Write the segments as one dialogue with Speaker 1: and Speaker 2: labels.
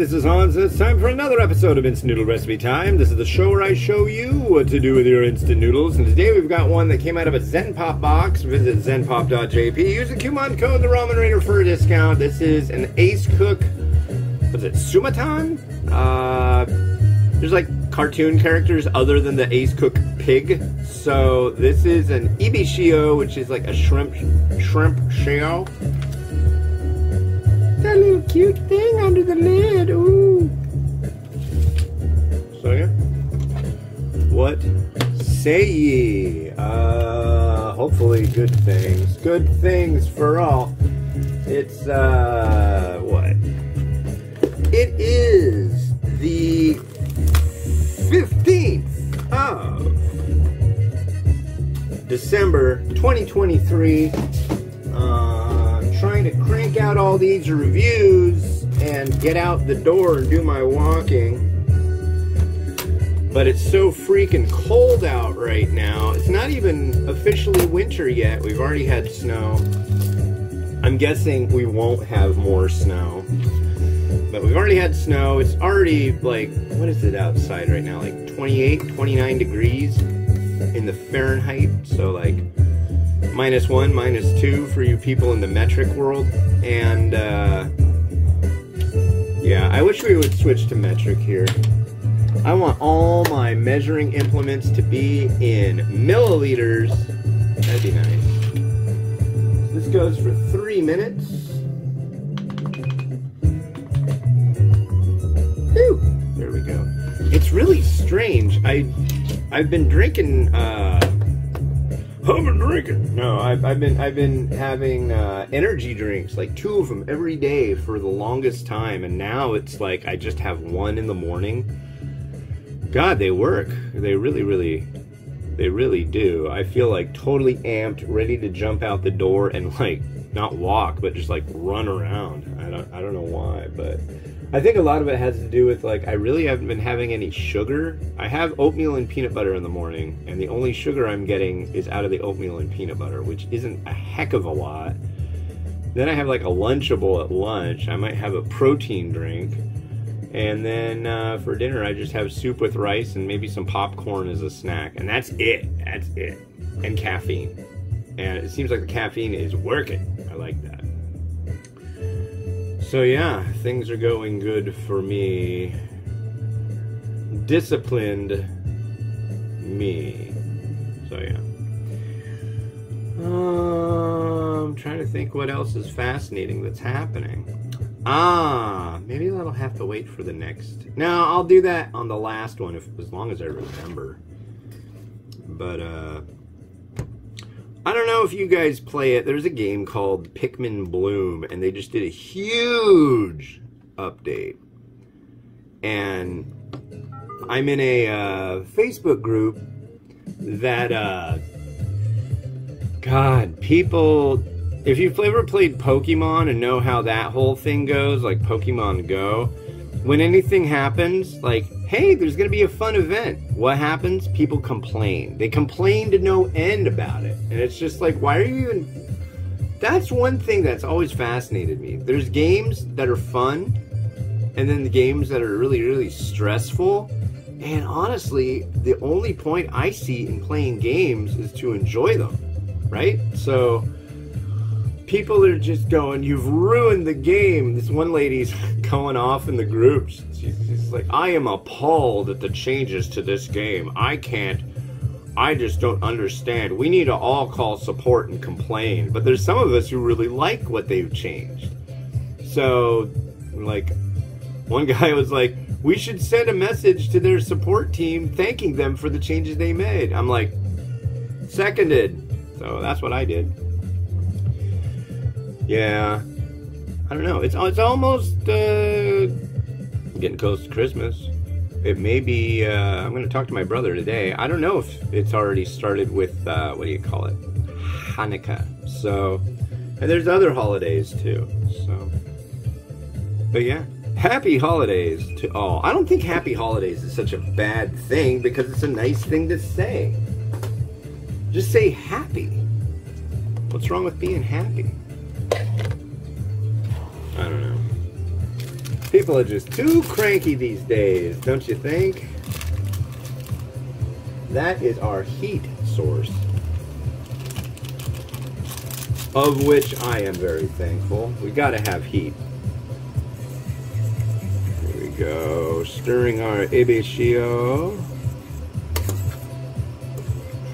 Speaker 1: this is Hans, and it's time for another episode of Instant Noodle Recipe Time. This is the show where I show you what to do with your instant noodles, and today we've got one that came out of a Zen Pop box. Visit zenpop.jp. Use the coupon code, the Ramen Raider, for a discount. This is an Acecook, what's it, Sumatan? There's like cartoon characters other than the Acecook pig. So this is an Ebishio, which is like a shrimp shell. That little cute thing under the lid. Ooh. So yeah. What say ye? Hopefully good things. Good things for all. It's what? It is the 15th of December 2023. Trying to crank out all these reviews and get out the door and do my walking, but it's so freaking cold out right now. It's not even officially winter yet. We've already had snow. I'm guessing we won't have more snow, but we've already had snow. It's already like, what is it outside right now, like 28, 29 degrees in the Fahrenheit, so like -1, -2 for you people in the metric world. And yeah, I wish we would switch to metric here. I want all my measuring implements to be in milliliters. That'd be nice. This goes for 3 minutes. Whew, there we go. It's really strange. I've been drinking No, I've been having energy drinks, like 2 of them every day for the longest time, and now it's like I just have 1 in the morning. God, they work. They really do. I feel like totally amped, ready to jump out the door and like not walk, but just like run around. I don't know why, but I think a lot of it has to do with, like, I really haven't been having any sugar. I have oatmeal and peanut butter in the morning, and the only sugar I'm getting is out of the oatmeal and peanut butter, which isn't a heck of a lot. Then I have like a Lunchable at lunch. I might have a protein drink. And then for dinner, I just have soup with rice and maybe some popcorn as a snack. And that's it. That's it. And caffeine. And it seems like the caffeine is working. I like that. So yeah, things are going good for me. Disciplined me. So yeah. I'm trying to think what else is fascinating that's happening. Maybe that'll have to wait for the next. No, I'll do that on the last one, as long as I remember. But I don't know if you guys play it. There's a game called Pikmin Bloom, and they just did a huge update. And I'm in a Facebook group that, God, people, if you've ever played Pokemon and know how that whole thing goes, like Pokemon Go, when anything happens, like, hey, there's going to be a fun event. What happens? People complain. They complain to no end about it. And it's just like, why are you even... That's one thing that's always fascinated me. There's games that are fun, and then the games that are really stressful. And honestly, the only point I see in playing games is to enjoy them, right? So people are just going, you've ruined the game. This one lady's going off in the groups. She's like, I am appalled at the changes to this game. I just don't understand. We need to all call support and complain. But there's some of us who really like what they've changed. So, like, one guy was like, we should send a message to their support team thanking them for the changes they made. I'm like, seconded. So that's what I did. Yeah, I don't know. It's almost getting close to Christmas. It may be. I'm going to talk to my brother today. I don't know if it's already started with what do you call it, Hanukkah. So, and there's other holidays too. So, but yeah, happy holidays to all. I don't think happy holidays is such a bad thing because it's a nice thing to say. Just say happy. What's wrong with being happy? I don't know. People are just too cranky these days, don't you think? That is our heat source, of which I am very thankful. We gotta have heat. Here we go, stirring our Ebishio.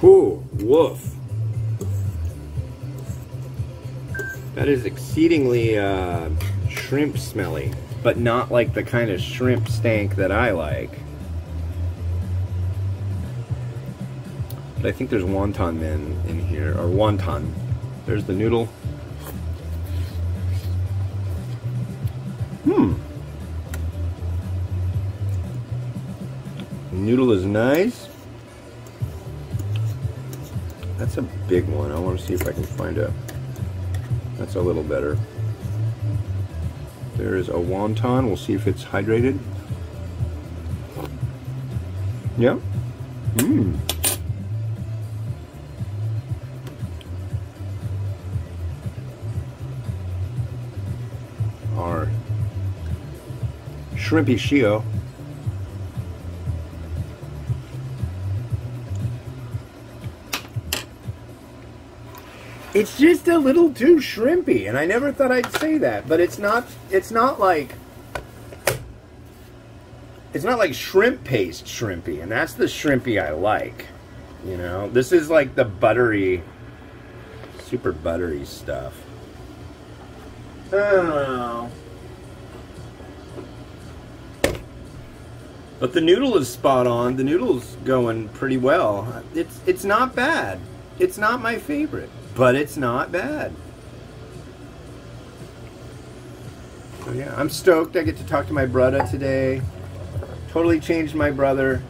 Speaker 1: Whew, woof. That is exceedingly shrimp smelly, but not like the kind of shrimp stank that I like. But I think there's Wantanmen in here, or wonton. There's the noodle. The noodle is nice. That's a big one. I want to see if I can find a... That's a little better. There is a wonton. We'll see if it's hydrated. Yep. Our shrimpy shio. It's just a little too shrimpy, and I never thought I'd say that, but it's not like shrimp paste shrimpy, and that's the shrimpy I like. You know, this is like the buttery, super buttery stuff. I don't know. But the noodle is spot on. The noodle's going pretty well. It's not bad. It's not my favorite, but it's not bad. So yeah, I'm stoked I get to talk to my brother today. Totally changed my brother.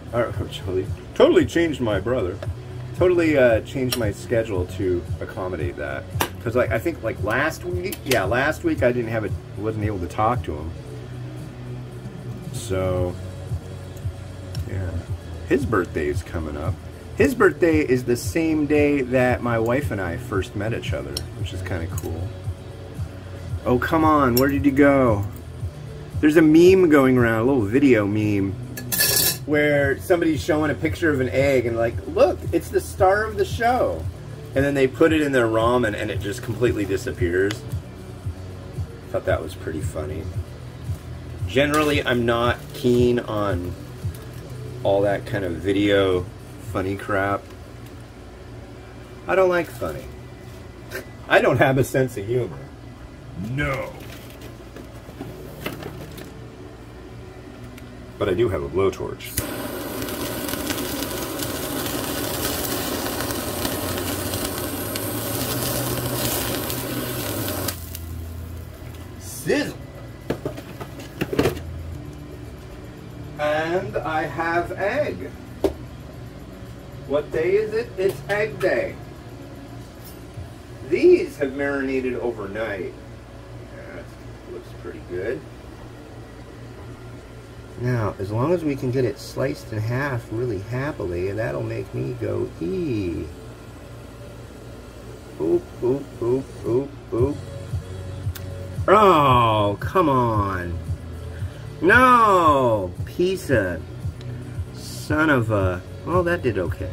Speaker 1: Totally changed my brother. Totally changed my schedule to accommodate that. Because I think like last week I wasn't able to talk to him. So yeah, his birthday is coming up. His birthday is the same day that my wife and I first met each other, which is kind of cool. Oh, come on, where did you go? There's a meme going around, a little video meme, where somebody's showing a picture of an egg and like, look, it's the star of the show. And then they put it in their ramen and it just completely disappears. I thought that was pretty funny. Generally, I'm not keen on all that kind of video funny crap. I don't like funny. I don't have a sense of humor. No. But I do have a blowtorch. Sizzle. And I have egg. What day is it? It's egg day. These have marinated overnight. That looks pretty good. Now, as long as we can get it sliced in half really happily, that'll make me go ee. Oop, oop, oop, oop, oop. Oh, come on. No! Piece of son of a... Oh, that did okay.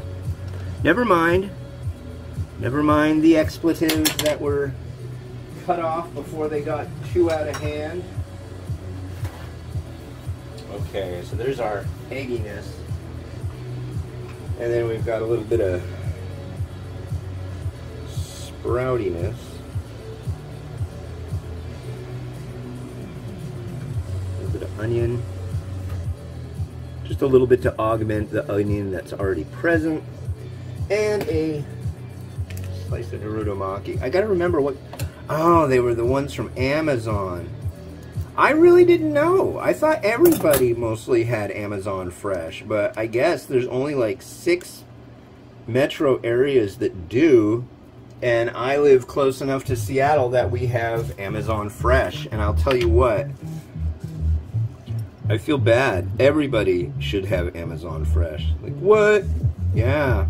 Speaker 1: Never mind. Never mind the expletives that were cut off before they got too out of hand. Okay, so there's our egginess. And then we've got a little bit of sproutiness. A little bit of onion. Just a little bit to augment the onion that's already present. And a slice of Naruto Maki. I gotta remember what... Oh, they were the ones from Amazon. I really didn't know. I thought everybody mostly had Amazon Fresh, but I guess there's only like 6 metro areas that do, and I live close enough to Seattle that we have Amazon Fresh, and I'll tell you what, I feel bad. Everybody should have Amazon Fresh. Like, what? Yeah.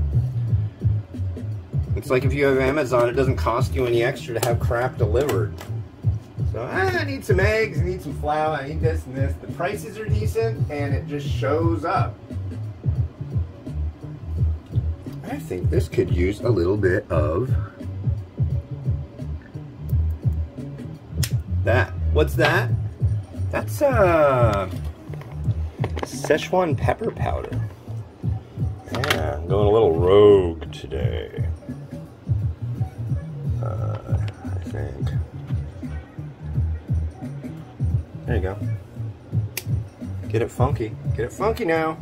Speaker 1: It's like if you have Amazon, it doesn't cost you any extra to have crap delivered. So I need some eggs, I need some flour, I need this and this. The prices are decent, and it just shows up. I think this could use a little bit of that. What's that? That's Szechuan pepper powder. Yeah, I'm going a little rogue today. I think. There you go. Get it funky. Get it funky now.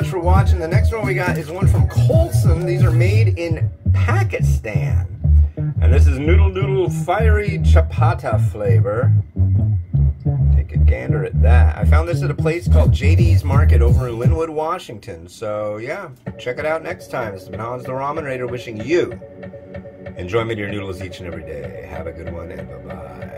Speaker 1: For watching. The next one we got is one from Colson. These are made in Pakistan, and this is Noodle Fiery Chapata flavor. Take a gander at that. I found this at a place called JD's Market over in Linwood, Washington. So yeah, check it out next time. This has been Hans the Ramen Raider wishing you enjoyment of your noodles each and every day. Have a good one, and bye-bye.